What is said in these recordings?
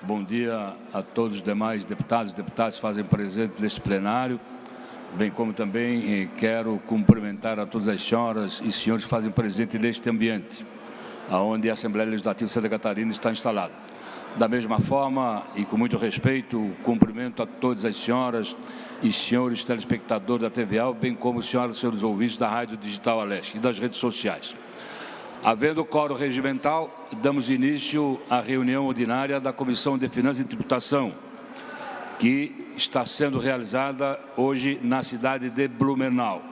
Bom dia a todos os demais deputados e deputadas que fazem presente neste plenário, bem como também quero cumprimentar a todas as senhoras e senhores que fazem presente neste ambiente, onde a Assembleia Legislativa de Santa Catarina está instalada. Da mesma forma e com muito respeito, cumprimento a todas as senhoras e senhores telespectadores da TVA, bem como senhoras e senhores ouvintes da Rádio Digital Aleste e das redes sociais. Havendo quórum regimental, damos início à reunião ordinária da Comissão de Finanças e Tributação, que está sendo realizada hoje na cidade de Blumenau.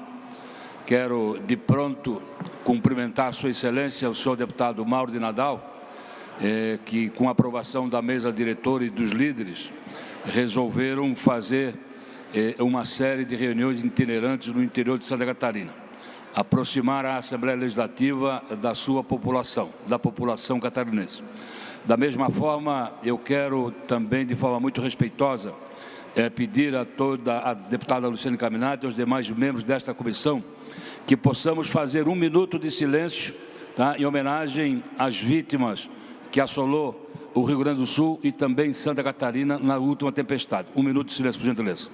Quero, de pronto, cumprimentar a Sua Excelência, o senhor deputado Mauro de Nadal, que, com a aprovação da mesa diretora e dos líderes, resolveram fazer uma série de reuniões itinerantes no interior de Santa Catarina, aproximar a Assembleia Legislativa da sua população, da população catarinense. Da mesma forma, eu quero também, de forma muito respeitosa, pedir a toda a deputada Luciane Caminati e aos demais membros desta comissão que possamos fazer 1 minuto de silêncio, tá, em homenagem às vítimas que assolou o Rio Grande do Sul e também Santa Catarina na última tempestade. 1 minuto de silêncio, por gentileza.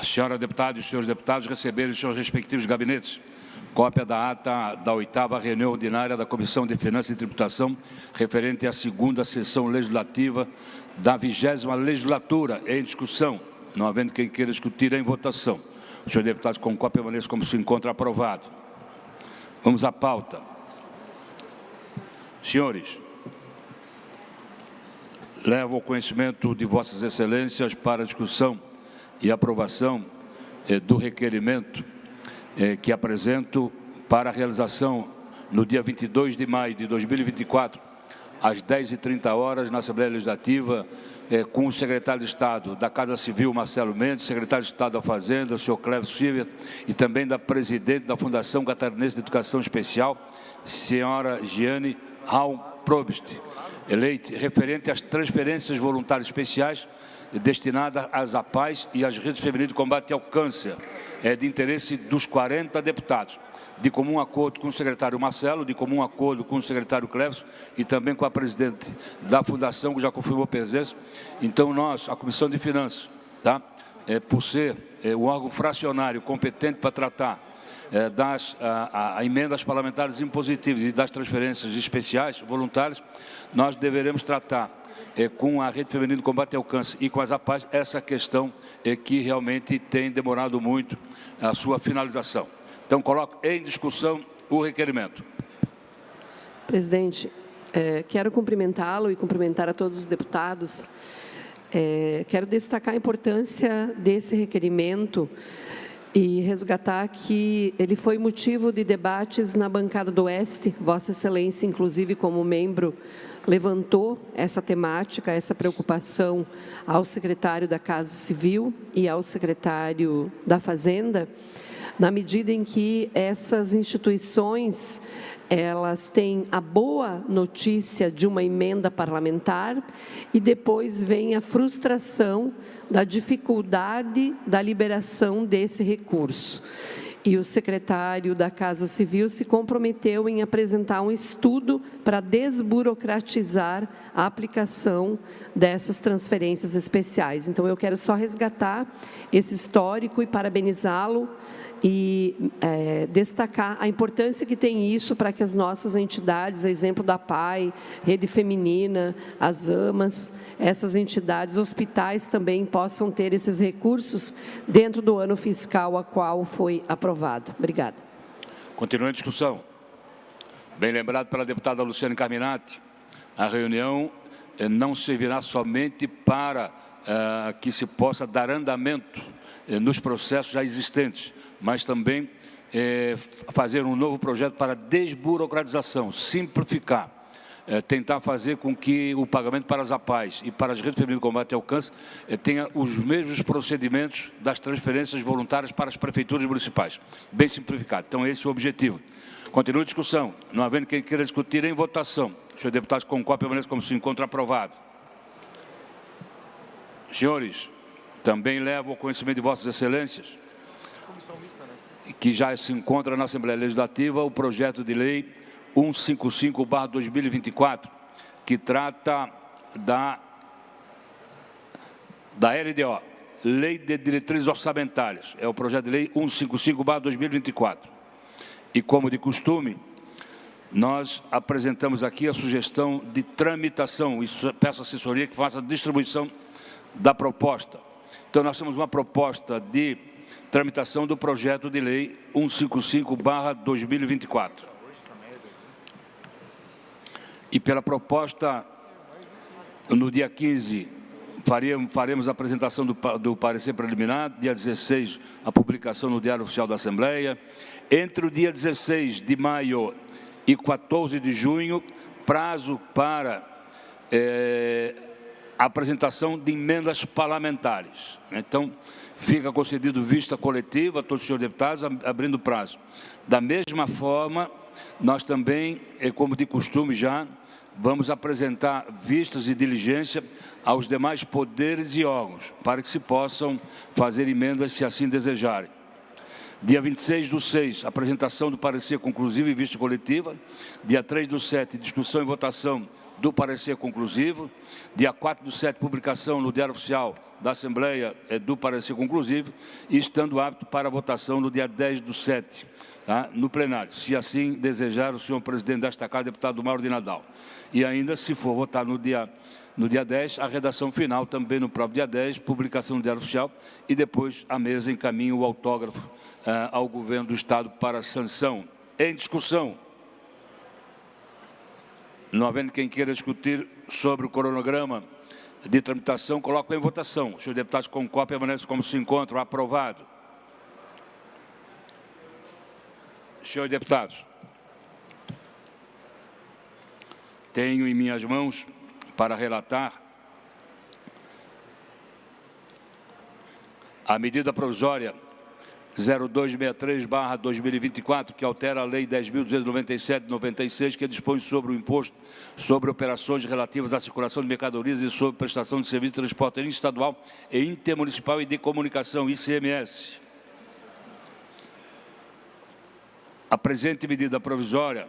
A senhora deputada e os senhores deputados receberam em seus respectivos gabinetes cópia da ata da 8ª reunião ordinária da Comissão de Finanças e Tributação, referente à 2ª sessão legislativa da 20ª legislatura, em discussão, não havendo quem queira discutir em votação. Os senhores deputados com cópia permaneçam como se encontra aprovado. Vamos à pauta. Senhores, levo ao conhecimento de vossas excelências para a discussão e aprovação do requerimento que apresento para a realização no dia 22 de maio de 2024, às 10h30 na Assembleia Legislativa, com o secretário de Estado da Casa Civil, Marcelo Mendes, secretário de Estado da Fazenda, o senhor Cleves Silva, e também da presidente da Fundação Catarinense de Educação Especial, senhora Giane Raum Probst, eleita, referente às transferências voluntárias especiais destinada às APAES e às redes femininas de combate ao câncer, de interesse dos 40 deputados, de comum acordo com o secretário Marcelo, de comum acordo com o secretário Cleves e também com a presidente da Fundação, que já confirmou a presença. Então, nós, a Comissão de Finanças, tá, por ser o órgão fracionário competente para tratar das emendas parlamentares impositivas e das transferências especiais, voluntárias, nós deveremos tratar com a Rede Feminina de Combate ao Câncer e com as APAES, essa questão que realmente tem demorado muito a sua finalização. Então, coloco em discussão o requerimento. Presidente, quero cumprimentá-lo e cumprimentar a todos os deputados. Quero destacar a importância desse requerimento e resgatar que ele foi motivo de debates na bancada do Oeste. Vossa Excelência, inclusive, como membro, levantou essa temática, essa preocupação ao secretário da Casa Civil e ao secretário da Fazenda, na medida em que essas instituições, elas têm a boa notícia de uma emenda parlamentar e depois vem a frustração da dificuldade da liberação desse recurso. E o secretário da Casa Civil se comprometeu em apresentar um estudo para desburocratizar a aplicação dessas transferências especiais. Então, eu quero só resgatar esse histórico e parabenizá-lo e destacar a importância que tem isso para que as nossas entidades, a exemplo da PAI, Rede Feminina, as AMAs, essas entidades, hospitais também possam ter esses recursos dentro do ano fiscal a qual foi aprovado. Obrigada. Continuando a discussão. Bem lembrado pela deputada Luciane Caminati, a reunião não servirá somente para que se possa dar andamento nos processos já existentes, mas também fazer um novo projeto para desburocratização, simplificar, tentar fazer com que o pagamento para as APAES e para as redes femininas de combate ao câncer tenha os mesmos procedimentos das transferências voluntárias para as prefeituras municipais, bem simplificado. Então, esse é o objetivo. Continua a discussão. Não havendo quem queira discutir, em votação. Senhor deputado, concorde, permaneça como se encontra aprovado. Senhores, também levo ao conhecimento de vossas excelências que já se encontra na Assembleia Legislativa o projeto de lei 155/2024, que trata da LDO, Lei de Diretrizes Orçamentárias. É o projeto de lei 155/2024. E, como de costume, nós apresentamos aqui a sugestão de tramitação, e peço à assessoria que faça a distribuição da proposta. Então, nós temos uma proposta de tramitação do projeto de lei 155/2024. E pela proposta, no dia 15, faremos a apresentação do parecer preliminar, dia 16, a publicação no Diário Oficial da Assembleia. Entre o dia 16 de maio e 14 de junho, prazo para a apresentação de emendas parlamentares. Então, fica concedido vista coletiva a todos os senhores deputados, abrindo prazo. Da mesma forma, nós também, como de costume já, vamos apresentar vistas e diligência aos demais poderes e órgãos, para que se possam fazer emendas, se assim desejarem. Dia 26/6, apresentação do parecer conclusivo e vista coletiva. Dia 3/7, discussão e votação do parecer conclusivo. Dia 4/7, publicação no Diário Oficial da Assembleia do parecer conclusivo. E estando apto para votação no dia 10/7, tá? No plenário, se assim desejar o senhor presidente desta Casa, deputado Mauro de Nadal. E ainda, se for votar no dia 10, a redação final também no próprio dia 10, publicação no Diário Oficial, e depois a mesa encaminha o autógrafo ao governo do Estado para sanção. Em discussão. Não havendo quem queira discutir sobre o cronograma de tramitação, coloco em votação. Os senhores deputados concordam, permanecem como se encontram. Aprovado. Senhores deputados, tenho em minhas mãos para relatar a medida provisória 0263/2024, que altera a Lei 10.297 de 96, que dispõe sobre o imposto sobre operações relativas à circulação de mercadorias e sobre prestação de serviço de transporte estadual e intermunicipal e de comunicação, ICMS. A presente medida provisória,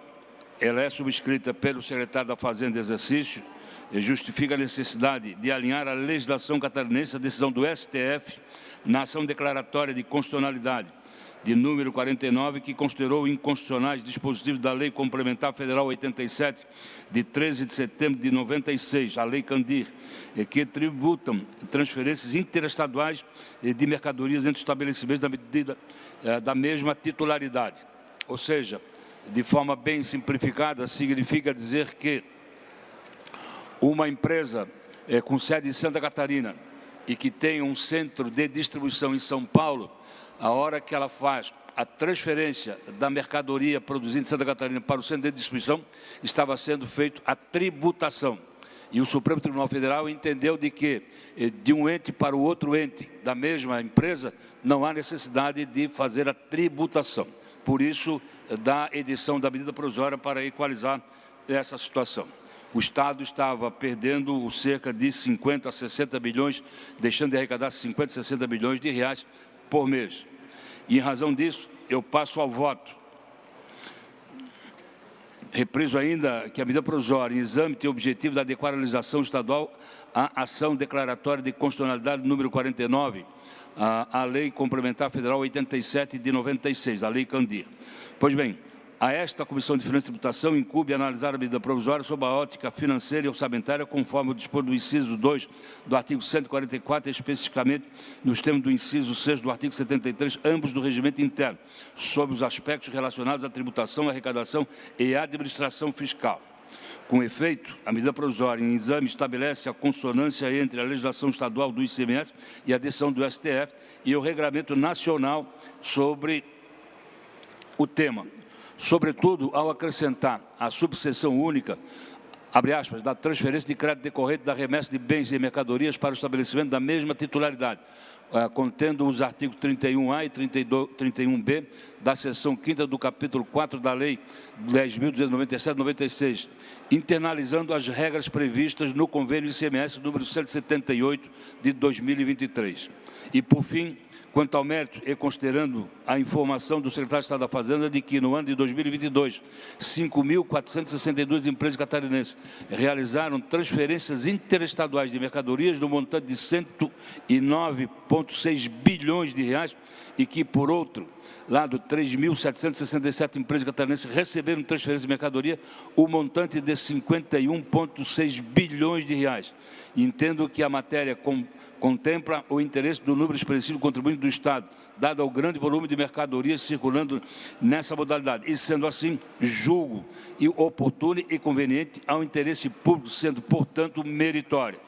ela é subscrita pelo secretário da Fazenda de Exercício e justifica a necessidade de alinhar a legislação catarinense à decisão do STF na ação declaratória de constitucionalidade de número 49, que considerou inconstitucionais dispositivos da Lei Complementar Federal 87, de 13 de setembro de 96, a Lei Candir, que tributam transferências interestaduais de mercadorias entre estabelecimentos da mesma titularidade. Ou seja, de forma bem simplificada, significa dizer que uma empresa com sede em Santa Catarina e que tem um centro de distribuição em São Paulo, a hora que ela faz a transferência da mercadoria produzida em Santa Catarina para o centro de distribuição, estava sendo feita a tributação. E o Supremo Tribunal Federal entendeu de que, de um ente para o outro ente da mesma empresa, não há necessidade de fazer a tributação. Por isso, da edição da medida provisória para equalizar essa situação. O Estado estava perdendo cerca de 50 a 60 bilhões, deixando de arrecadar 50 a 60 bilhões de reais por mês. E, em razão disso, eu passo ao voto. Repriso ainda que a medida provisória em exame tem o objetivo de adequar a legislação estadual à ação declaratória de constitucionalidade número 49, a Lei Complementar Federal 87 de 96, a Lei Candir. Pois bem, a esta Comissão de Finanças e Tributação incumbe analisar a medida provisória sob a ótica financeira e orçamentária, conforme o dispor do inciso 2 do artigo 144, especificamente nos termos do inciso 6 do artigo 73, ambos do regimento interno, sobre os aspectos relacionados à tributação, arrecadação e administração fiscal. Com efeito, a medida provisória em exame estabelece a consonância entre a legislação estadual do ICMS e a decisão do STF e o Regulamento Nacional sobre o tema, sobretudo ao acrescentar a subseção única, abre aspas, da transferência de crédito decorrente da remessa de bens e mercadorias para o estabelecimento da mesma titularidade, contendo os artigos 31A e 31B da seção 5ª do capítulo 4 da Lei 10.297/96, internalizando as regras previstas no convênio ICMS número 178 de 2023. E, por fim, quanto ao mérito, e considerando a informação do secretário de Estado da Fazenda de que, no ano de 2022, 5.462 empresas catarinenses realizaram transferências interestaduais de mercadorias no montante de 109,6 bilhões de reais e que, por outro lado, 3.767 empresas catarinenses receberam transferência de mercadoria o montante de 51,6 bilhões de reais. Entendo que a matéria contempla o interesse do número expressivo de contribuinte do Estado, dado ao grande volume de mercadorias circulando nessa modalidade. E, sendo assim, julgo oportuno e conveniente ao interesse público, sendo, portanto, meritório.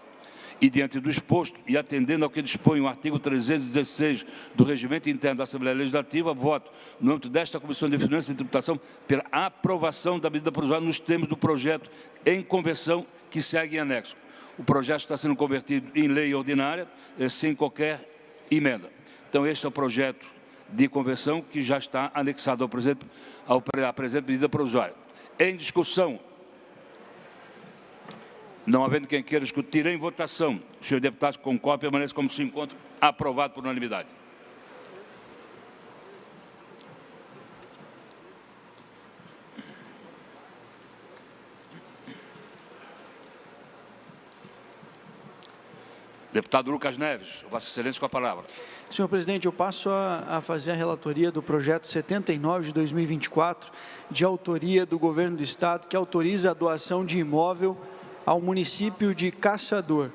E, diante do exposto, e atendendo ao que dispõe o artigo 316 do Regimento Interno da Assembleia Legislativa, voto, no âmbito desta Comissão de Finanças e Tributação, pela aprovação da medida provisória nos termos do projeto em conversão que segue em anexo. O projeto está sendo convertido em lei ordinária, sem qualquer emenda. Então, este é o projeto de conversão que já está anexado à presente medida provisória. Em discussão, não havendo quem queira discutir, em votação, os senhores deputados concordam, permanece como se encontra, aprovado por unanimidade. Deputado Lucas Neves, Vossa Excelência com a palavra. Senhor presidente, eu passo a fazer a relatoria do projeto 79 de 2024, de autoria do Governo do Estado, que autoriza a doação de imóvel ao município de Caçador.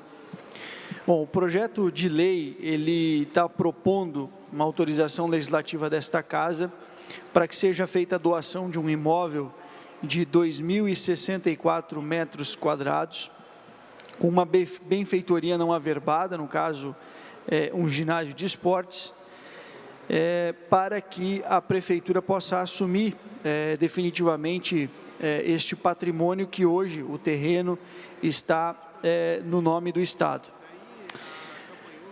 Bom, o projeto de lei, ele está propondo uma autorização legislativa desta Casa para que seja feita a doação de um imóvel de 2.064 metros quadrados, com uma benfeitoria não averbada, no caso, um ginásio de esportes, para que a Prefeitura possa assumir definitivamente este patrimônio que hoje o terreno está no nome do Estado.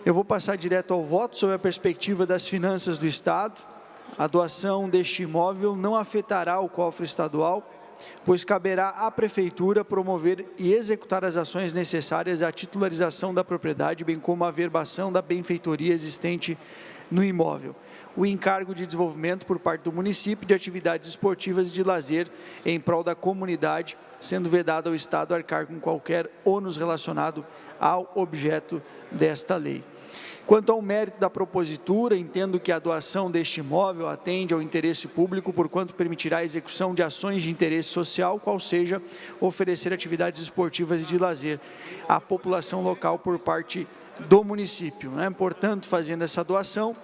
Eu vou passar direto ao voto sobre a perspectiva das finanças do Estado. A doação deste imóvel não afetará o cofre estadual, pois caberá à Prefeitura promover e executar as ações necessárias à titularização da propriedade, bem como a averbação da benfeitoria existente no imóvel. O encargo de desenvolvimento por parte do município de atividades esportivas e de lazer em prol da comunidade, sendo vedado ao Estado arcar com qualquer ônus relacionado ao objeto desta lei. Quanto ao mérito da propositura, entendo que a doação deste imóvel atende ao interesse público, porquanto permitirá a execução de ações de interesse social, qual seja oferecer atividades esportivas e de lazer à população local por parte do município. Portanto, fazendo essa doação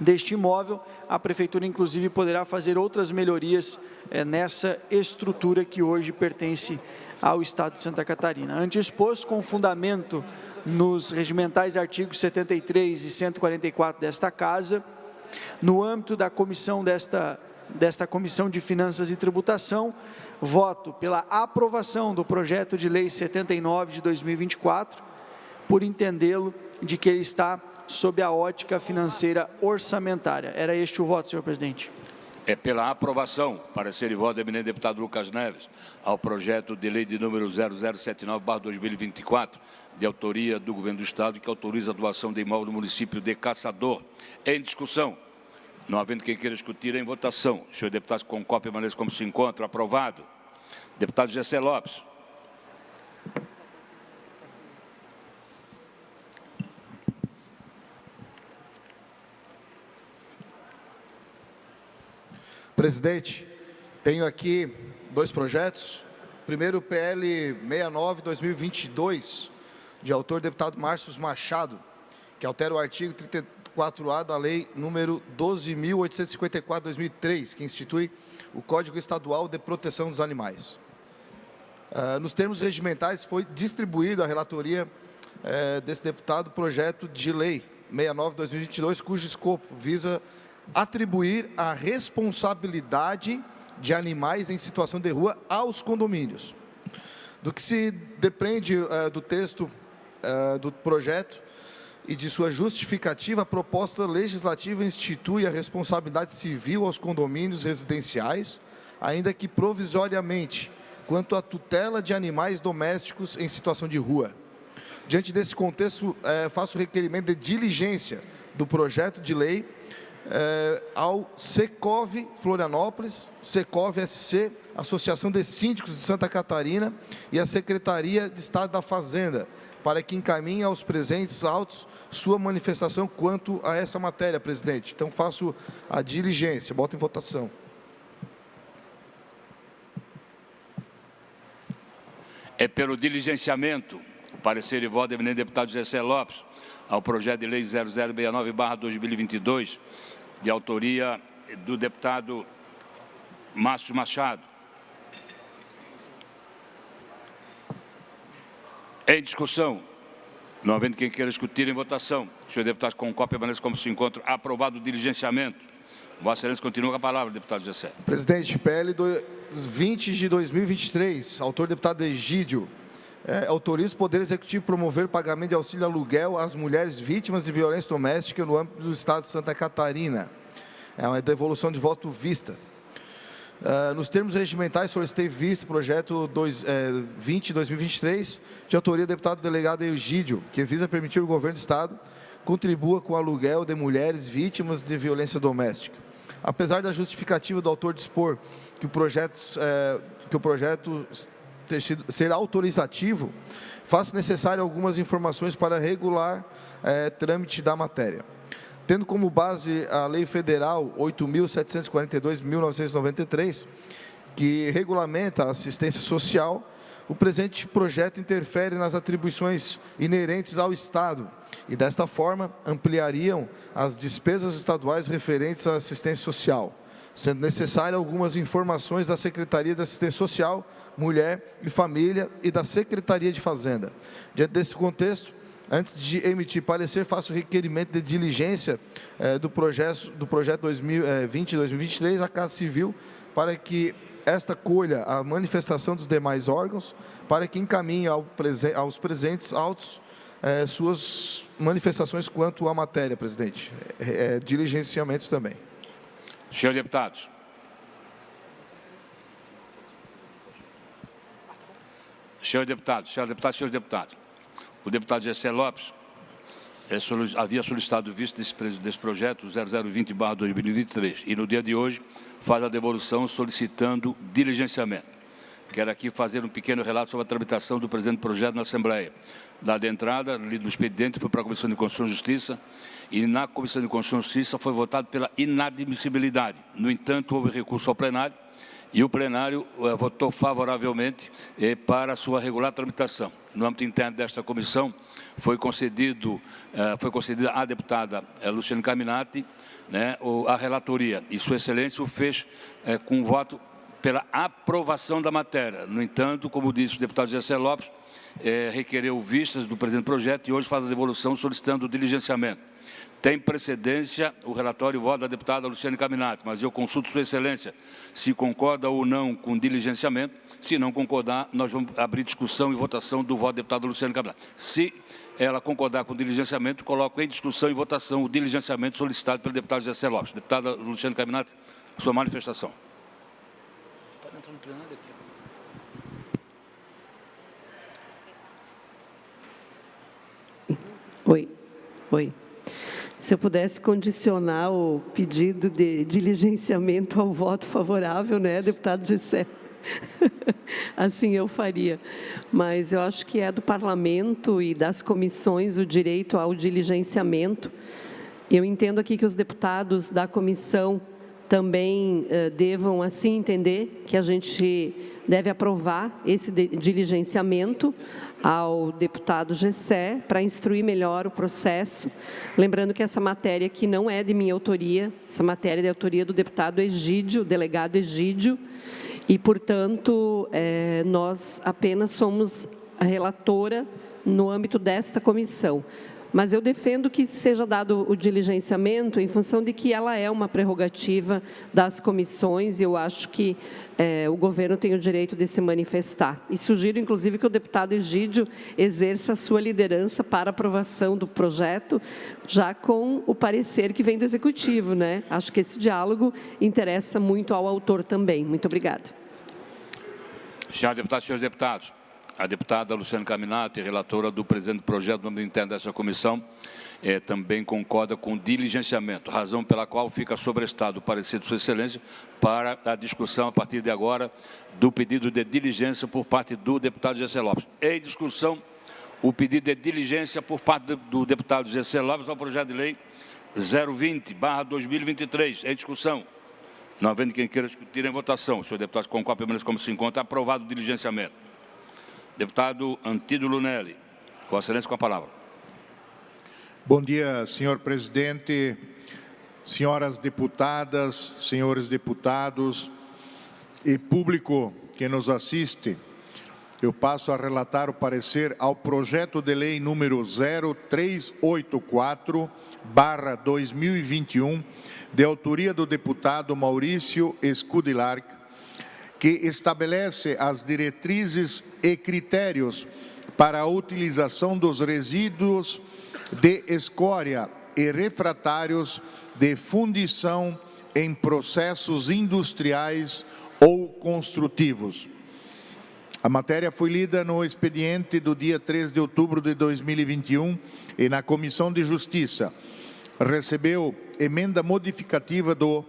deste imóvel, a Prefeitura, inclusive, poderá fazer outras melhorias nessa estrutura que hoje pertence ao Estado de Santa Catarina. Ante exposto, com fundamento nos regimentais artigos 73 e 144 desta Casa, no âmbito da comissão desta Comissão de Finanças e Tributação, voto pela aprovação do projeto de lei 79 de 2024, por entendê-lo de que ele está sob a ótica financeira orçamentária. Era este o voto, senhor presidente. É pela aprovação, parecer e voto do eminente deputado Lucas Neves, ao projeto de lei de número 0079/2024, de autoria do Governo do Estado, que autoriza a doação de imóvel no município de Caçador. Em discussão, não havendo quem queira discutir, em votação. Os senhores deputados concordam, permaneçam como se encontra. Aprovado. Deputado Gessé Lopes. Presidente, tenho aqui dois projetos. Primeiro, o PL 69/2022, de autor deputado Márcio Machado, que altera o artigo 34A da Lei número 12.854/2003, que institui o Código Estadual de Proteção dos Animais. Nos termos regimentais, foi distribuído à relatoria desse deputado projeto de lei 69/2022, cujo escopo visa atribuir a responsabilidade de animais em situação de rua aos condomínios. Do que se depende do texto do projeto e de sua justificativa, a proposta legislativa institui a responsabilidade civil aos condomínios residenciais, ainda que provisoriamente, quanto à tutela de animais domésticos em situação de rua. Diante desse contexto, faço o requerimento de diligência do projeto de lei ao Secov Florianópolis, Secov SC, Associação de Síndicos de Santa Catarina e a Secretaria de Estado da Fazenda, para que encaminhe aos presentes autos sua manifestação quanto a essa matéria, presidente. Então, faço a diligência. Boto em votação. É pelo diligenciamento, o parecer e voto do eminente deputado Gessé Lopes, ao projeto de lei 0069/2022, de autoria do deputado Márcio Machado. Em discussão, não havendo quem queira discutir, em votação. Senhor deputado, com cópia, permanece como se encontra aprovado o diligenciamento. Vossa Excelência continua com a palavra, deputado Gessé. Presidente, PL 20 de 2023, autor deputado Egídio, autoriza o Poder Executivo promover o pagamento de auxílio aluguel às mulheres vítimas de violência doméstica no âmbito do Estado de Santa Catarina. É uma devolução de voto vista. Nos termos regimentais, solicitei vista projeto 20 de 2023, de autoria do deputado delegado Egídio, que visa permitir o governo do Estado contribua com o aluguel de mulheres vítimas de violência doméstica. Apesar da justificativa do autor dispor que o projeto ser autorizativo, faz necessário algumas informações para regular trâmite da matéria. Tendo como base a Lei Federal 8.742/1993, que regulamenta a assistência social, o presente projeto interfere nas atribuições inerentes ao Estado e, desta forma, ampliariam as despesas estaduais referentes à assistência social, sendo necessárias algumas informações da Secretaria de Assistência Social, Mulher e Família e da Secretaria de Fazenda. Diante desse contexto, antes de emitir parecer, faço o requerimento de diligência do projeto 2020-2023 à Casa Civil, para que esta colha a manifestação dos demais órgãos, para que encaminhe aos presentes autos suas manifestações quanto à matéria, presidente. Diligenciamentos também. Senhor deputados. Senhor deputado, senhor deputado. O deputado Gessé Lopes havia solicitado vista desse projeto 0020/2023 e no dia de hoje faz a devolução solicitando diligenciamento. Quero aqui fazer um pequeno relato sobre a tramitação do presente projeto na Assembleia. Dada a entrada, lido no expediente, foi para a Comissão de Constituição e Justiça e na Comissão de Constituição e Justiça foi votado pela inadmissibilidade. No entanto, houve recurso ao plenário e o plenário votou favoravelmente para a sua regular tramitação. No âmbito interno desta comissão, foi concedida à deputada Luciane Carminati a relatoria, e Sua Excelência o fez com voto pela aprovação da matéria. No entanto, como disse o deputado Gessé Lopes, requereu vistas do presente projeto e hoje faz a devolução solicitando o diligenciamento. Tem precedência o relatório e voto da deputada Luciane Carminati, mas eu consulto Sua Excelência se concorda ou não com o diligenciamento. Se não concordar, nós vamos abrir discussão e votação do voto da deputada Luciane Carminati. Se ela concordar com o diligenciamento, coloco em discussão e votação o diligenciamento solicitado pelo deputado Gessé Lopes. Deputada Luciane Carminati, sua manifestação. Pode entrar no plenário aqui. Oi. Se eu pudesse condicionar o pedido de diligenciamento ao voto favorável, deputado Gessé? Assim eu faria. Mas eu acho que é do Parlamento e das comissões o direito ao diligenciamento. Eu entendo aqui que os deputados da comissão também devam assim entender que a gente deve aprovar esse diligenciamento ao deputado Gessé para instruir melhor o processo. Lembrando que essa matéria aqui não é de minha autoria, essa matéria é de autoria do deputado Egídio, delegado Egídio, e, portanto, nós apenas somos a relatora no âmbito desta comissão. Mas eu defendo que seja dado o diligenciamento em função de que ela é uma prerrogativa das comissões e eu acho que o governo tem o direito de se manifestar. E sugiro, inclusive, que o deputado Egídio exerça a sua liderança para aprovação do projeto, já com o parecer que vem do Executivo, né? Acho que esse diálogo interessa muito ao autor também. Muito obrigada. Senhoras deputadas e senhores deputados, a deputada Luciana Caminati, relatora do presente projeto no âmbito interno dessa comissão, também concorda com o diligenciamento, razão pela qual fica sobrestado o parecer de Sua Excelência para a discussão, a partir de agora, do pedido de diligência por parte do deputado Gessé Lopes. Em discussão, o pedido de diligência por parte do deputado Gessé Lopes ao projeto de lei 020/2023. Em discussão. Não havendo quem queira discutir em votação. Senhor deputado, concorde, permaneça como se encontra. Aprovado o diligenciamento. Deputado Antídio Lunelli. Vossa Excelência, com a palavra. Bom dia, senhor presidente, senhoras deputadas, senhores deputados e público que nos assiste. Eu passo a relatar o parecer ao projeto de lei número 0384/2021, de autoria do deputado Maurício Scudilarc, que estabelece as diretrizes e critérios para a utilização dos resíduos de escória e refratários de fundição em processos industriais ou construtivos. A matéria foi lida no expediente do dia 3 de outubro de 2021 e na Comissão de Justiça. Recebeu emenda modificativa do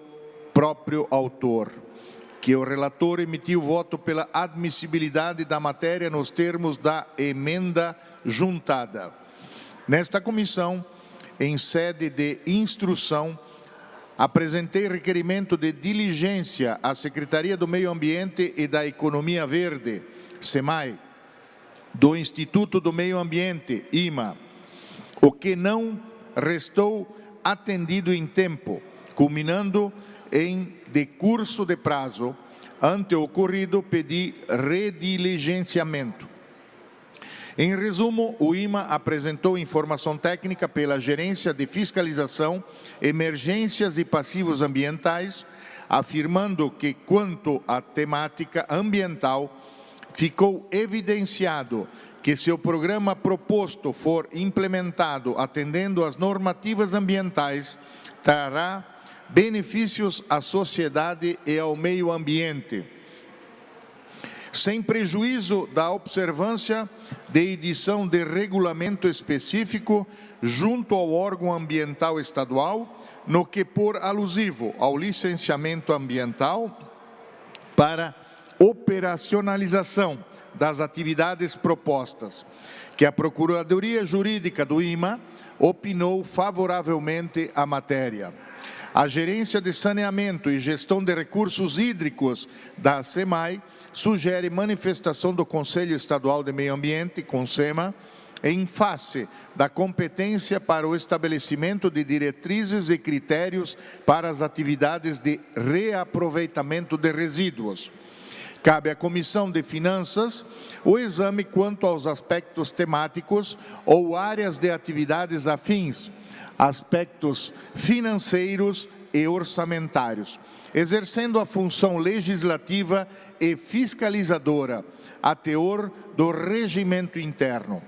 próprio autor, que o relator emitiu voto pela admissibilidade da matéria nos termos da emenda juntada. Nesta comissão, em sede de instrução, apresentei requerimento de diligência à Secretaria do Meio Ambiente e da Economia Verde, SEMAI, do Instituto do Meio Ambiente, IMA, o que não restou atendido em tempo, culminando em decurso de prazo. Ante o ocorrido, pedi rediligenciamento. Em resumo, o IMA apresentou informação técnica pela Gerência de Fiscalização, Emergências e Passivos Ambientais, afirmando que, quanto à temática ambiental, ficou evidenciado que, se o programa proposto for implementado atendendo às normativas ambientais, trará benefícios à sociedade e ao meio ambiente, sem prejuízo da observância de edição de regulamento específico junto ao órgão ambiental estadual, no que for alusivo ao licenciamento ambiental para operacionalização das atividades propostas, que a Procuradoria Jurídica do IMA opinou favoravelmente à matéria. A Gerência de Saneamento e Gestão de Recursos Hídricos da SEMAI sugere manifestação do Conselho Estadual de Meio Ambiente, CONSEMA, em face da competência para o estabelecimento de diretrizes e critérios para as atividades de reaproveitamento de resíduos. Cabe à Comissão de Finanças o exame quanto aos aspectos temáticos ou áreas de atividades afins, aspectos financeiros e orçamentários, exercendo a função legislativa e fiscalizadora, a teor do regimento interno.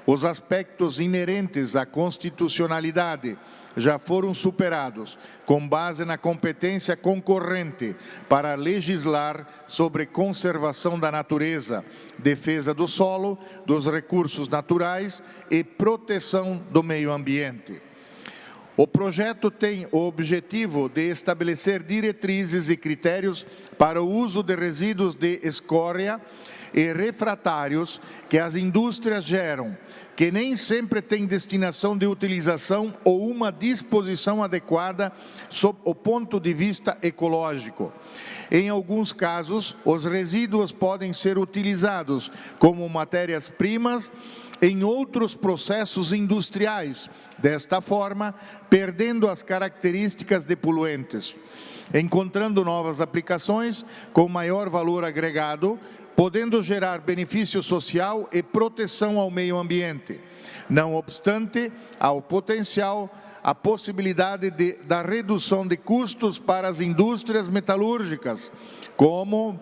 Os aspectos inerentes à constitucionalidade já foram superados, com base na competência concorrente para legislar sobre conservação da natureza, defesa do solo, dos recursos naturais e proteção do meio ambiente. O projeto tem o objetivo de estabelecer diretrizes e critérios para o uso de resíduos de escória e refratários que as indústrias geram, que nem sempre têm destinação de utilização ou uma disposição adequada sob o ponto de vista ecológico. Em alguns casos, os resíduos podem ser utilizados como matérias-primas em outros processos industriais, desta forma, perdendo as características de poluentes, encontrando novas aplicações com maior valor agregado, podendo gerar benefício social e proteção ao meio ambiente. Não obstante, há o potencial, a possibilidade da redução de custos para as indústrias metalúrgicas, como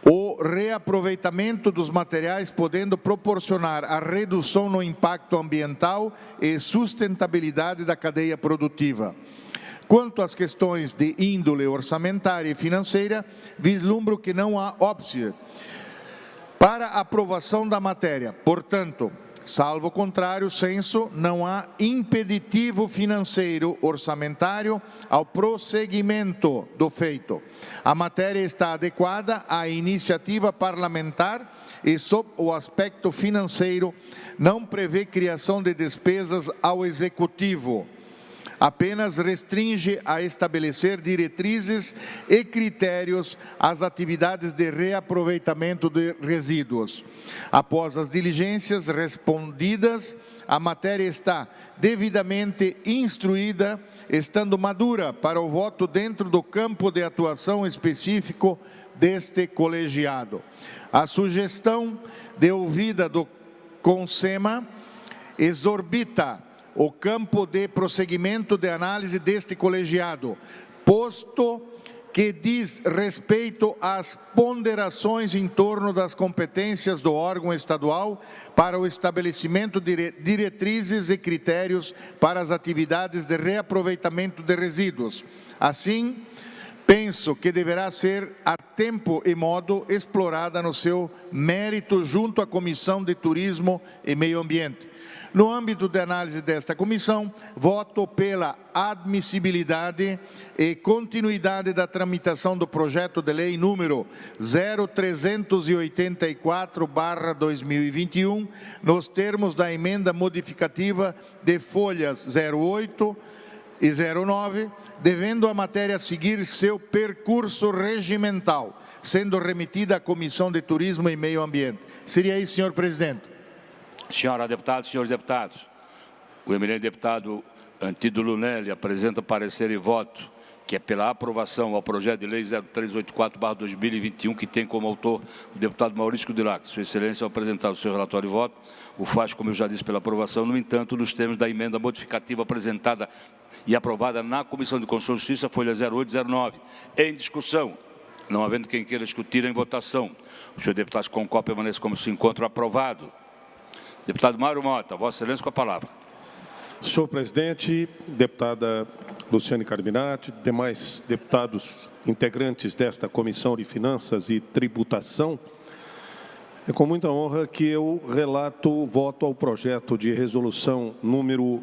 o reaproveitamento dos materiais, podendo proporcionar a redução no impacto ambiental e sustentabilidade da cadeia produtiva. Quanto às questões de índole orçamentária e financeira, vislumbro que não há óbice para a aprovação da matéria. Portanto, salvo contrário senso, não há impeditivo financeiro orçamentário ao prosseguimento do feito. A matéria está adequada à iniciativa parlamentar e, sob o aspecto financeiro, não prevê criação de despesas ao Executivo. Apenas restringe a estabelecer diretrizes e critérios às atividades de reaproveitamento de resíduos. Após as diligências respondidas, a matéria está devidamente instruída, estando madura para o voto dentro do campo de atuação específico deste colegiado. A sugestão de ouvida do CONSEMA exorbita o campo de prosseguimento de análise deste colegiado, posto que diz respeito às ponderações em torno das competências do órgão estadual para o estabelecimento de diretrizes e critérios para as atividades de reaproveitamento de resíduos. Assim, penso que deverá ser a tempo e modo explorada no seu mérito junto à Comissão de Turismo e Meio Ambiente. No âmbito de análise desta comissão, voto pela admissibilidade e continuidade da tramitação do projeto de lei número 0384/2021, nos termos da emenda modificativa de folhas 08 e 09, devendo a matéria seguir seu percurso regimental, sendo remetida à Comissão de Turismo e Meio Ambiente. Seria isso, senhor presidente. Senhora deputada, senhores deputados, o eminente deputado Antídio Lunelli apresenta parecer e voto que é pela aprovação ao projeto de lei 0384/2021, que tem como autor o deputado Maurício Escudelac. Sua Excelência, ao apresentar o seu relatório de voto, o faz, como eu já disse, pela aprovação, no entanto, nos termos da emenda modificativa apresentada e aprovada na Comissão de Constituição e Justiça, folha 08 e 09. Em discussão, não havendo quem queira discutir em votação, o senhor deputado com cópia permanece como se encontra aprovado. Deputado Mário Mota, Vossa Excelência com a palavra. Senhor presidente, deputada Luciane Carminati, demais deputados integrantes desta Comissão de Finanças e Tributação, é com muita honra que eu relato o voto ao projeto de resolução número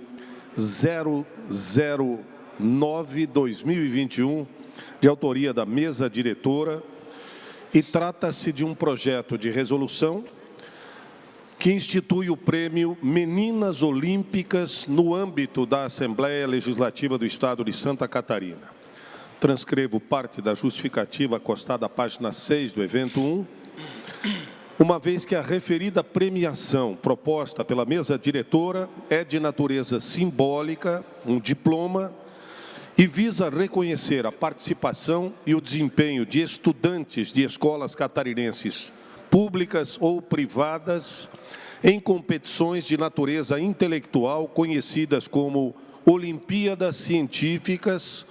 009/2021, de autoria da mesa diretora, e trata-se de um projeto de resolução que institui o prêmio Meninas Olímpicas no âmbito da Assembleia Legislativa do Estado de Santa Catarina. Transcrevo parte da justificativa acostada à página 6 do evento 1, uma vez que a referida premiação proposta pela mesa diretora é de natureza simbólica, um diploma, e visa reconhecer a participação e o desempenho de estudantes de escolas catarinenses públicas ou privadas em competições de natureza intelectual conhecidas como Olimpíadas Científicas,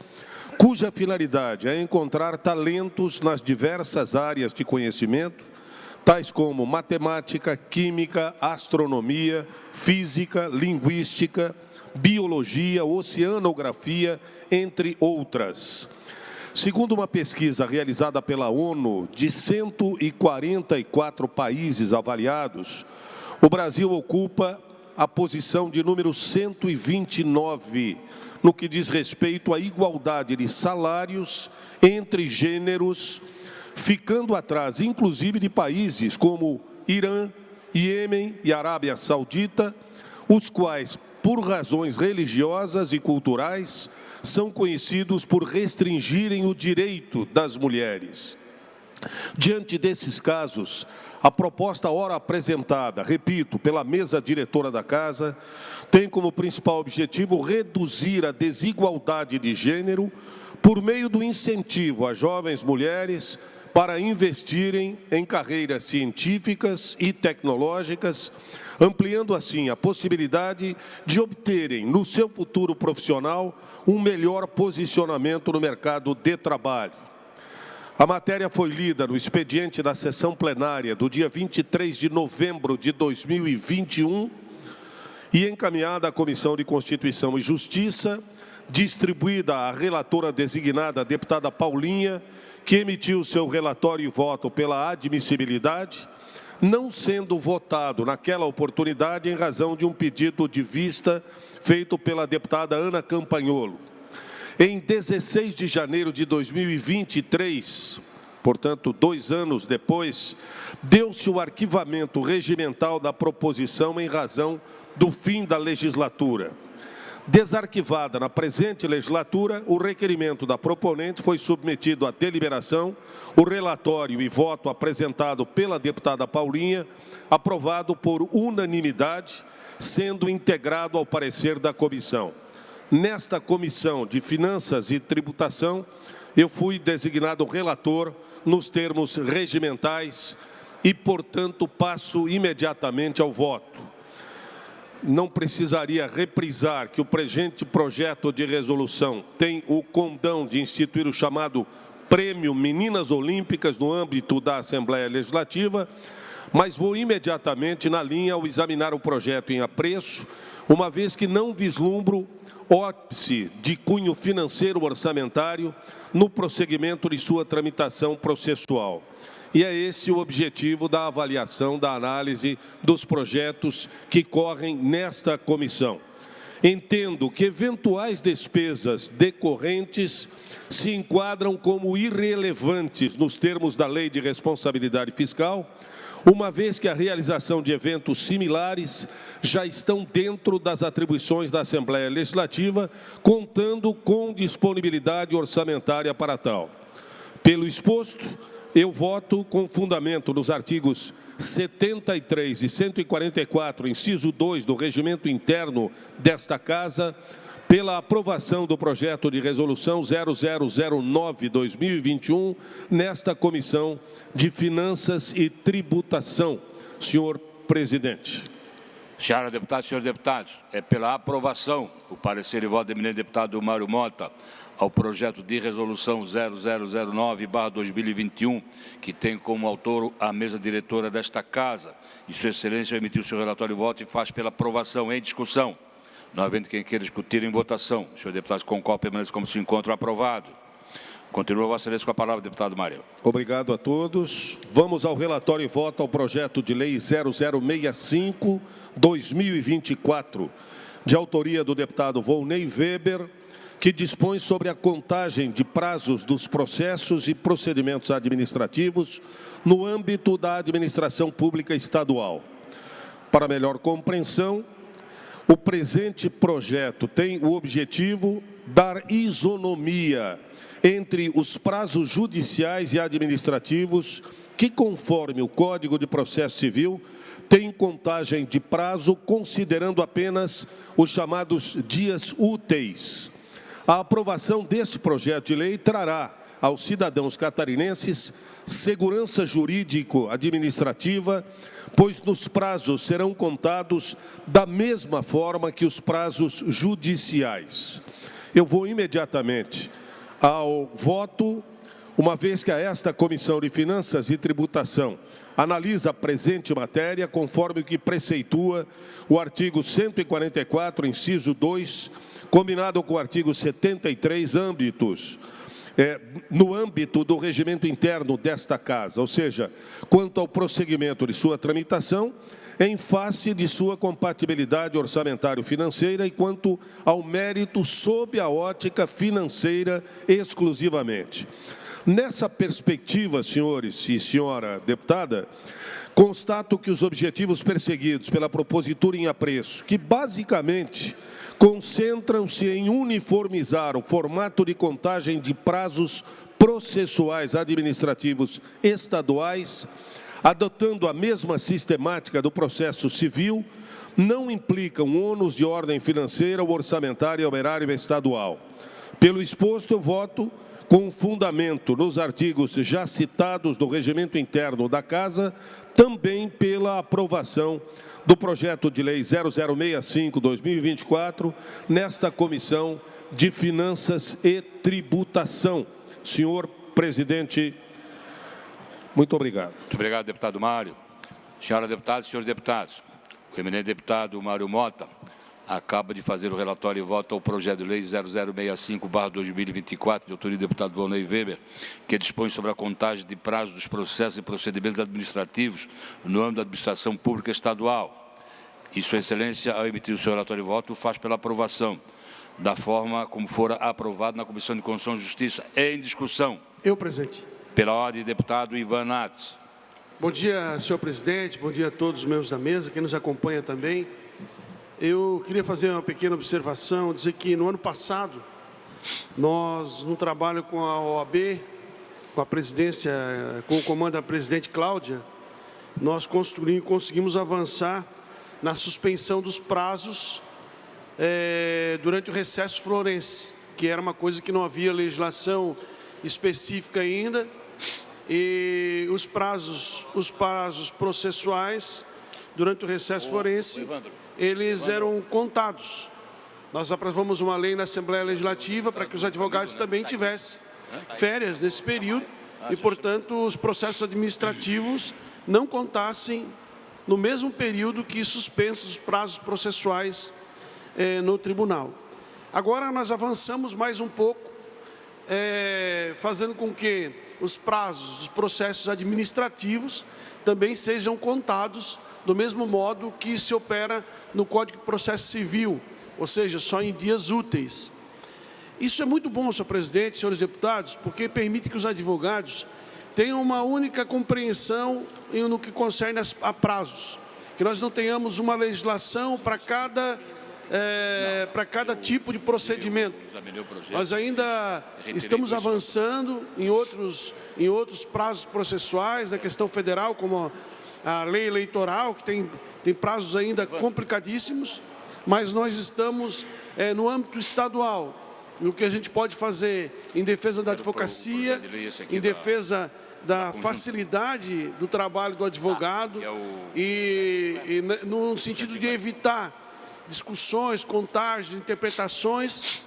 cuja finalidade é encontrar talentos nas diversas áreas de conhecimento, tais como matemática, química, astronomia, física, linguística, biologia, oceanografia, entre outras. Segundo uma pesquisa realizada pela ONU, de 144 países avaliados, o Brasil ocupa a posição de número 129, no que diz respeito à igualdade de salários entre gêneros, ficando atrás, inclusive, de países como Irã, Iêmen e Arábia Saudita, os quais, por razões religiosas e culturais, são conhecidos por restringirem o direito das mulheres. Diante desses casos, a proposta ora apresentada, repito, pela mesa diretora da Casa, tem como principal objetivo reduzir a desigualdade de gênero por meio do incentivo a jovens mulheres para investirem em carreiras científicas e tecnológicas, ampliando assim a possibilidade de obterem no seu futuro profissional um melhor posicionamento no mercado de trabalho. A matéria foi lida no expediente da sessão plenária do dia 23 de novembro de 2021 e encaminhada à Comissão de Constituição e Justiça, distribuída à relatora designada, a deputada Paulinha, que emitiu seu relatório e voto pela admissibilidade, não sendo votado naquela oportunidade em razão de um pedido de vista feito pela deputada Ana Campagnolo. Em 16 de janeiro de 2023, portanto, 2 anos depois, deu-se o arquivamento regimental da proposição em razão do fim da legislatura. Desarquivada na presente legislatura, o requerimento da proponente foi submetido à deliberação, o relatório e voto apresentado pela deputada Paulinha, aprovado por unanimidade, sendo integrado ao parecer da comissão. Nesta Comissão de Finanças e Tributação, eu fui designado relator nos termos regimentais e, portanto, passo imediatamente ao voto. Não precisaria reprisar que o presente projeto de resolução tem o condão de instituir o chamado Prêmio Meninas Olímpicas no âmbito da Assembleia Legislativa, mas vou imediatamente na linha ao examinar o projeto em apreço, uma vez que não vislumbro óbice de cunho financeiro orçamentário no prosseguimento de sua tramitação processual. E é esse o objetivo da avaliação, da análise dos projetos que correm nesta comissão. Entendo que eventuais despesas decorrentes se enquadram como irrelevantes nos termos da Lei de Responsabilidade Fiscal, uma vez que a realização de eventos similares já estão dentro das atribuições da Assembleia Legislativa, contando com disponibilidade orçamentária para tal. Pelo exposto, eu voto com fundamento nos artigos 73 e 144, inciso 2 do Regimento Interno desta Casa, pela aprovação do projeto de resolução 0009/2021 nesta Comissão de Finanças e Tributação. Senhor presidente. Senhora deputada, senhores deputados, é pela aprovação, o parecer e voto do eminente deputado Mário Mota, ao projeto de resolução 0009/2021, que tem como autor a mesa diretora desta Casa. E Sua Excelência emitiu seu relatório e voto e faz pela aprovação em discussão. Não havendo quem queira discutir em votação, senhor deputado concorde, permanece como se encontra aprovado. Continua Vossa Excelência com a palavra, deputado Mário. Obrigado a todos. Vamos ao relatório e voto ao projeto de lei 0065/2024, de autoria do deputado Volney Weber, que dispõe sobre a contagem de prazos dos processos e procedimentos administrativos no âmbito da administração pública estadual. Para melhor compreensão, o presente projeto tem o objetivo de dar isonomia entre os prazos judiciais e administrativos que, conforme o Código de Processo Civil, tem contagem de prazo considerando apenas os chamados dias úteis. A aprovação deste projeto de lei trará aos cidadãos catarinenses segurança jurídico-administrativa, pois nos prazos serão contados da mesma forma que os prazos judiciais. Eu vou imediatamente ao voto, uma vez que esta Comissão de Finanças e Tributação analisa a presente matéria conforme o que preceitua o artigo 144, inciso 2, combinado com o artigo 73, no âmbito do regimento interno desta Casa, ou seja, quanto ao prosseguimento de sua tramitação, em face de sua compatibilidade orçamentário-financeira e quanto ao mérito sob a ótica financeira exclusivamente. Nessa perspectiva, senhores e senhora deputada, constato que os objetivos perseguidos pela propositura em apreço, que basicamente concentram-se em uniformizar o formato de contagem de prazos processuais administrativos estaduais, adotando a mesma sistemática do processo civil, não implicam ônus de ordem financeira ou orçamentária ao erário estadual. Pelo exposto, eu voto com fundamento nos artigos já citados do Regimento Interno da Casa, também pela aprovação do projeto de lei 0065/2024 nesta Comissão de Finanças e Tributação. Senhor presidente, muito obrigado. Muito obrigado, deputado Mário. Senhora deputada e senhores deputados, o eminente deputado Mário Mota acaba de fazer o relatório e voto ao projeto de lei 0065/2024, de autoria do deputado Volney Weber, que dispõe sobre a contagem de prazos dos processos e procedimentos administrativos no âmbito da administração pública estadual. E Sua Excelência, ao emitir o seu relatório e voto, o faz pela aprovação, da forma como fora aprovado na Comissão de Constituição e Justiça. Em discussão. Eu, presidente. Pela ordem, deputado Ivan Nats. Bom dia, senhor presidente. Bom dia a todos os membros da mesa, quem nos acompanha também. Eu queria fazer uma pequena observação, dizer que no ano passado, nós, no trabalho com a OAB, com a presidência, com o comando da presidente Cláudia, nós conseguimos avançar na suspensão dos prazos durante o recesso florense, que era uma coisa que não havia legislação específica ainda, e os prazos processuais durante o recesso florense, eles eram contados. Nós aprovamos uma lei na Assembleia Legislativa para que os advogados também tivessem férias nesse período e, portanto, os processos administrativos não contassem no mesmo período que suspensos os prazos processuais no tribunal. Agora nós avançamos mais um pouco, fazendo com que os prazos dos processos administrativos também sejam contados do mesmo modo que se opera no Código de Processo Civil, ou seja, só em dias úteis. Isso é muito bom, senhor presidente, senhores deputados, porque permite que os advogados tenham uma única compreensão no que concerne a prazos, que nós não tenhamos uma legislação para cada tipo de procedimento. Nós ainda estamos avançando em outros prazos processuais, na questão federal, como a lei eleitoral, que tem prazos ainda complicadíssimos, mas nós estamos no âmbito estadual, no que a gente pode fazer em defesa da advocacia, em defesa da facilidade do trabalho do advogado e no sentido de evitar discussões, contagens, interpretações.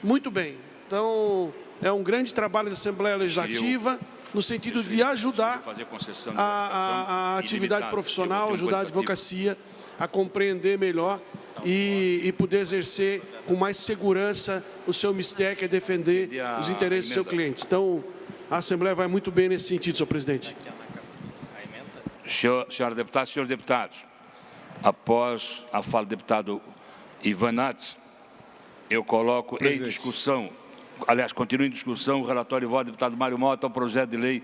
Muito bem. Então, é um grande trabalho da Assembleia Legislativa no sentido de ajudar a atividade profissional, ajudar a advocacia a compreender melhor e poder exercer com mais segurança o seu mistério, que é defender os interesses do seu cliente. Então, a Assembleia vai muito bem nesse sentido, senhor presidente. Senhora deputada, senhores deputados, após a fala do deputado Ivan Nats, eu coloco em discussão, aliás, continuo em discussão o relatório e voto do deputado Mário Mota ao projeto de lei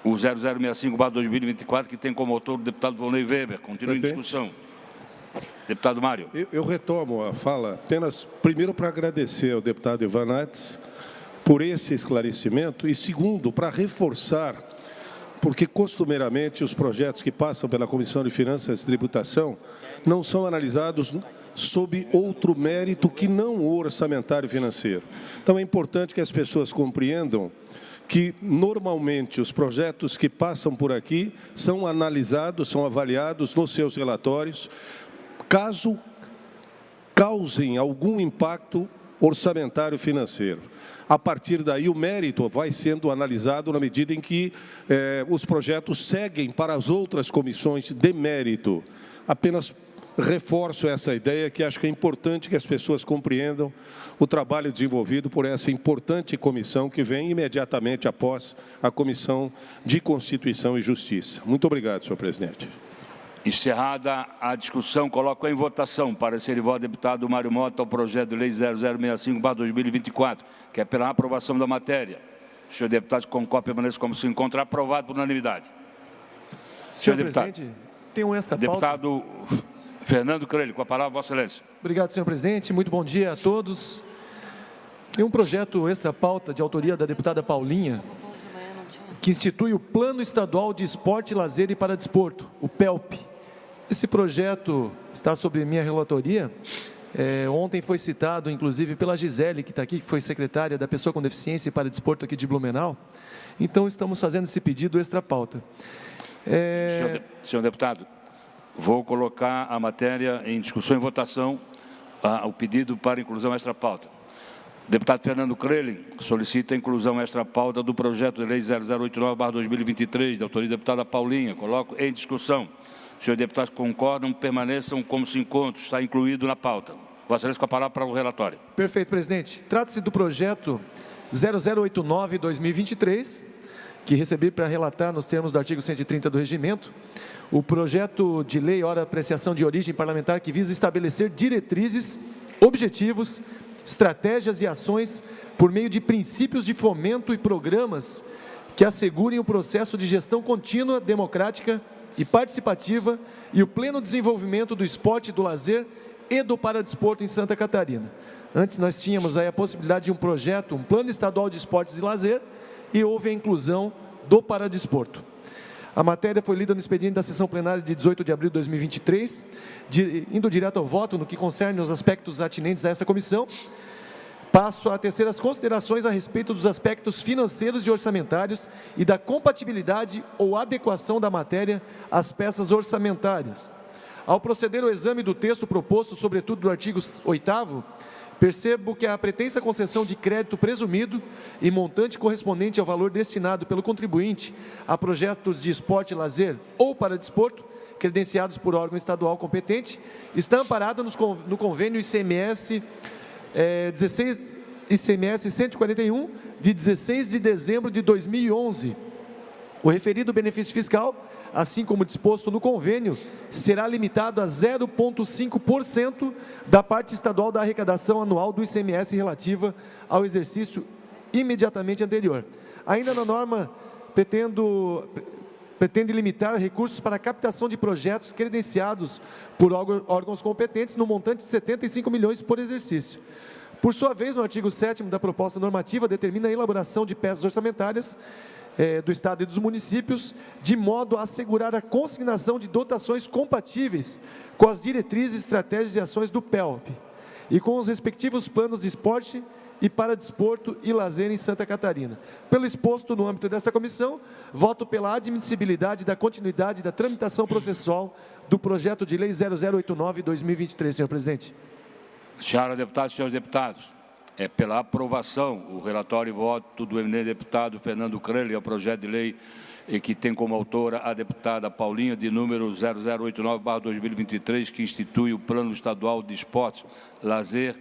o 0065/2024, que tem como autor o deputado Volney Weber. Continua em discussão. Deputado Mário. Eu retomo a fala apenas, primeiro, para agradecer ao deputado Ivan Nats por esse esclarecimento e, segundo, para reforçar, porque costumeiramente os projetos que passam pela Comissão de Finanças e Tributação não são analisados sob outro mérito que não o orçamentário financeiro. Então, é importante que as pessoas compreendam que, normalmente, os projetos que passam por aqui são analisados, são avaliados nos seus relatórios, caso causem algum impacto orçamentário financeiro. A partir daí, o mérito vai sendo analisado na medida em que os projetos seguem para as outras comissões de mérito. Apenas reforço essa ideia, que acho que é importante que as pessoas compreendam o trabalho desenvolvido por essa importante comissão que vem imediatamente após a Comissão de Constituição e Justiça. Muito obrigado, senhor presidente. Encerrada a discussão, coloco em votação parecer e voto do deputado Mário Mota ao projeto de lei 0065/2024, que é pela aprovação da matéria. Senhor deputado, concorde, permaneça como se encontra, aprovado por unanimidade. Senhor presidente, tem um extra-pauta. Deputado Fernando Crelli, com a palavra, Vossa Excelência. Obrigado, senhor presidente. Muito bom dia a todos. Tem um projeto extra-pauta de autoria da deputada Paulinha, que institui o Plano Estadual de Esporte, Lazer e Paradesporto, o PELP. Esse projeto está sob minha relatoria. Ontem foi citado, inclusive, pela Gisele, que está aqui, que foi secretária da Pessoa com Deficiência e para Desporto aqui de Blumenau. Então, estamos fazendo esse pedido extra pauta. Senhor deputado, vou colocar a matéria em discussão e votação, o pedido para inclusão extra pauta. Deputado Fernando Krelin solicita a inclusão extra pauta do projeto de lei 0089/2023, de autoria da deputada Paulinha. Coloco em discussão. Os senhores deputados concordam, permaneçam como se encontram. Está incluído na pauta. Vossa Excelência, com a palavra para o relatório. Perfeito, presidente. Trata-se do projeto 0089/2023, que recebi para relatar nos termos do artigo 130 do Regimento, o projeto de lei, ora apreciação de origem parlamentar, que visa estabelecer diretrizes, objetivos, estratégias e ações por meio de princípios de fomento e programas que assegurem o processo de gestão contínua, democrática e participativa e o pleno desenvolvimento do esporte, do lazer e do paradesporto em Santa Catarina. Antes nós tínhamos aí a possibilidade de um projeto, um plano estadual de esportes e lazer, e houve a inclusão do paradesporto. A matéria foi lida no expediente da sessão plenária de 18 de abril de 2023, indo direto ao voto no que concerne os aspectos atinentes a esta comissão. Passo a tecer as considerações a respeito dos aspectos financeiros e orçamentários e da compatibilidade ou adequação da matéria às peças orçamentárias. Ao proceder ao exame do texto proposto, sobretudo do artigo 8º, percebo que a pretensa concessão de crédito presumido e montante correspondente ao valor destinado pelo contribuinte a projetos de esporte e lazer ou para desporto, credenciados por órgão estadual competente, está amparada no convênio ICMS 141, de 16 de dezembro de 2011. O referido benefício fiscal, assim como disposto no convênio, será limitado a 0,5% da parte estadual da arrecadação anual do ICMS relativa ao exercício imediatamente anterior. Ainda na norma, pretende limitar recursos para a captação de projetos credenciados por órgãos competentes no montante de 75 milhões por exercício. Por sua vez, no artigo 7º da proposta normativa, determina a elaboração de peças orçamentárias do Estado e dos municípios, de modo a assegurar a consignação de dotações compatíveis com as diretrizes, estratégias e ações do PELP e com os respectivos planos de esporte e para desporto e lazer em Santa Catarina. Pelo exposto no âmbito desta comissão, voto pela admissibilidade da continuidade da tramitação processual do projeto de lei 0089/2023, senhor presidente. Senhora deputada, senhores deputados, é pela aprovação o relatório e voto do eminente deputado Fernando Krelin ao projeto de lei que tem como autora a deputada Paulinha, de número 0089/2023, que institui o Plano Estadual de Esportes, Lazer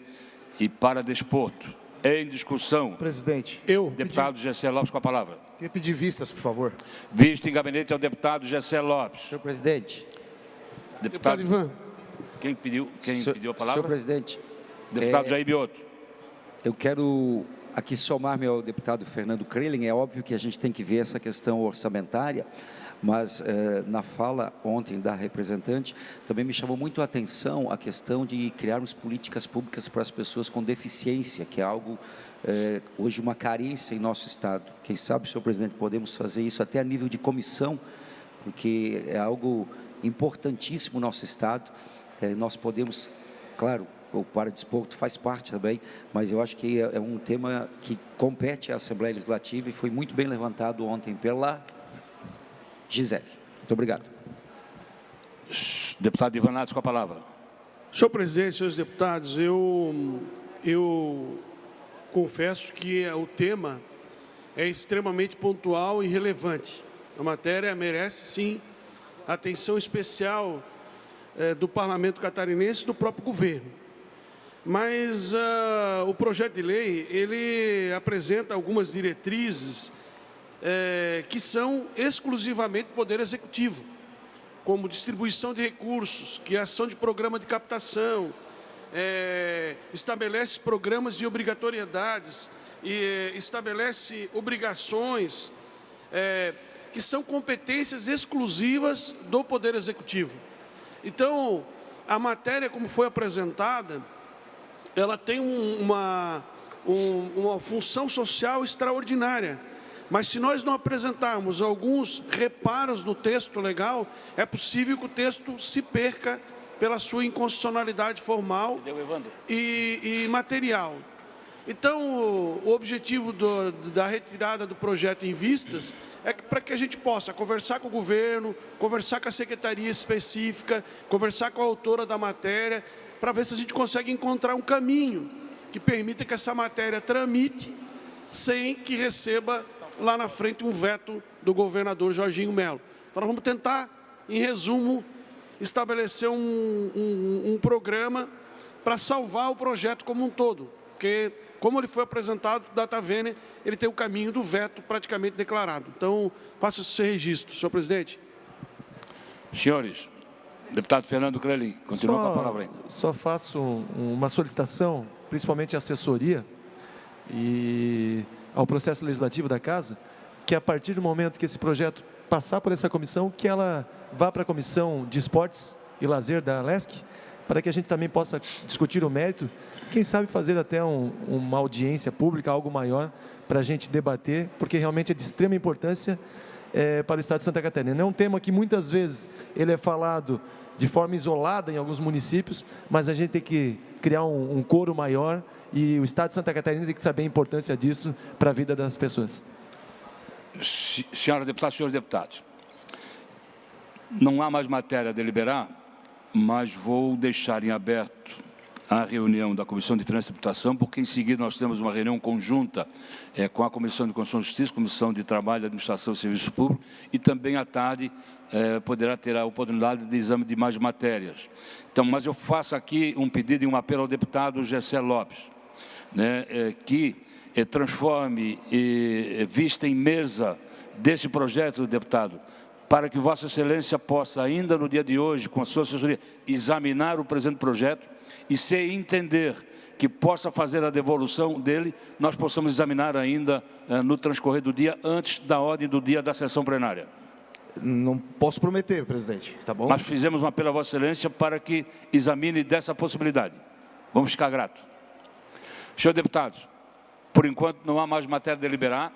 e Paradesporto. Em discussão. Presidente. Deputado Gessé Lopes, com a palavra. Queria pedir vistas, por favor. Vista em gabinete ao deputado Gessé Lopes. Senhor presidente. Deputado Ivan. Quem pediu a palavra? Senhor presidente. Deputado Jair Bioto. Eu quero aqui somar-me ao deputado Fernando Krelin. É óbvio que a gente tem que ver essa questão orçamentária, mas na fala ontem da representante, também me chamou muito a atenção a questão de criarmos políticas públicas para as pessoas com deficiência, que é algo, hoje, uma carência em nosso Estado. Quem sabe, senhor presidente, podemos fazer isso até a nível de comissão, porque é algo importantíssimo no nosso Estado. Nós podemos, claro, o paradesporto faz parte também, mas eu acho que é um tema que compete à Assembleia Legislativa e foi muito bem levantado ontem pela Gisele. Muito obrigado. Deputado Ivan Nates, com a palavra. Senhor presidente, senhores deputados, eu confesso que o tema é extremamente pontual e relevante. A matéria merece, sim, atenção especial do Parlamento catarinense e do próprio governo. Mas o projeto de lei, ele apresenta algumas diretrizes que são exclusivamente do Poder Executivo, como distribuição de recursos, criação de programa de captação, estabelece programas de obrigatoriedades, e estabelece obrigações que são competências exclusivas do Poder Executivo. Então, a matéria, como foi apresentada, ela tem uma função social extraordinária. Mas se nós não apresentarmos alguns reparos no texto legal, é possível que o texto se perca pela sua inconstitucionalidade formal e material. Então, o objetivo da retirada do projeto em vistas é para que a gente possa conversar com o governo, conversar com a secretaria específica, conversar com a autora da matéria, para ver se a gente consegue encontrar um caminho que permita que essa matéria tramite sem que receba lá na frente um veto do governador Jorginho Melo. Então, nós vamos tentar, em resumo, estabelecer um programa para salvar o projeto como um todo, porque, como ele foi apresentado, o Data Vênia, ele tem o caminho do veto praticamente declarado. Então, faça esse registro, senhor presidente. Senhores, deputado Fernando Crelin, continua com a palavra ainda. Só faço uma solicitação, principalmente à assessoria e ao processo legislativo da Casa, que a partir do momento que esse projeto passar por essa comissão, que ela vá para a Comissão de Esportes e Lazer da LESC, para que a gente também possa discutir o mérito, quem sabe fazer até uma audiência pública, algo maior, para a gente debater, porque realmente é de extrema importância para o Estado de Santa Catarina. É um tema que muitas vezes ele é falado de forma isolada em alguns municípios, mas a gente tem que criar um coro maior e o Estado de Santa Catarina tem que saber a importância disso para a vida das pessoas. Senhora deputada, senhores deputados, não há mais matéria a deliberar, mas vou deixar em aberto a reunião da Comissão de Finanças e Tributação, porque em seguida nós temos uma reunião conjunta com a Comissão de Constituição e Justiça, Comissão de Trabalho, Administração e Serviço Público, e também à tarde poderá ter a oportunidade de exame de mais matérias. Então, mas eu faço aqui um pedido e um apelo ao deputado Gessé Lopes, que transforme vista em mesa desse projeto, deputado, para que Vossa Excelência possa, ainda no dia de hoje, com a sua assessoria, examinar o presente projeto e, se entender que possa fazer a devolução dele, nós possamos examinar ainda no transcorrer do dia, antes da ordem do dia da sessão plenária. Não posso prometer, presidente, tá bom? Mas fizemos um apelo a Vossa Excelência para que examine dessa possibilidade. Vamos ficar gratos. Senhores deputados, por enquanto não há mais matéria a deliberar,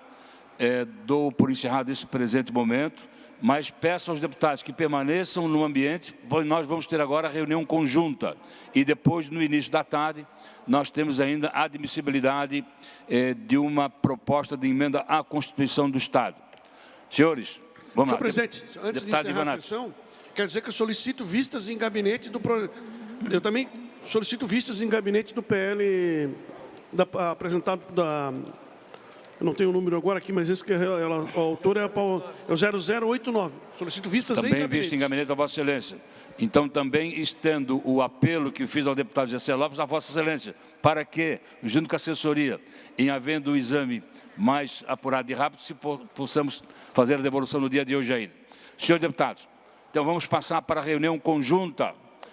dou por encerrado esse presente momento, mas peço aos deputados que permaneçam no ambiente, pois nós vamos ter agora a reunião conjunta e depois, no início da tarde, nós temos ainda a admissibilidade de uma proposta de emenda à Constituição do Estado. Senhores, vamos lá. Senhor presidente, antes de encerrar a sessão, quer dizer que eu solicito vistas em gabinete do... Eu também solicito vistas em gabinete do PL apresentado da... Eu não tenho o número agora aqui, mas esse que a autora é o 0089. Solicito vistas em gabinete. Também vista em gabinete da Vossa Excelência. Então, também estendo o apelo que fiz ao deputado Gessé Lopes a Vossa Excelência, para que, junto com a assessoria, em havendo o exame mais apurado e rápido, se possamos fazer a devolução no dia de hoje ainda. Senhores deputados, então vamos passar para a reunião conjunta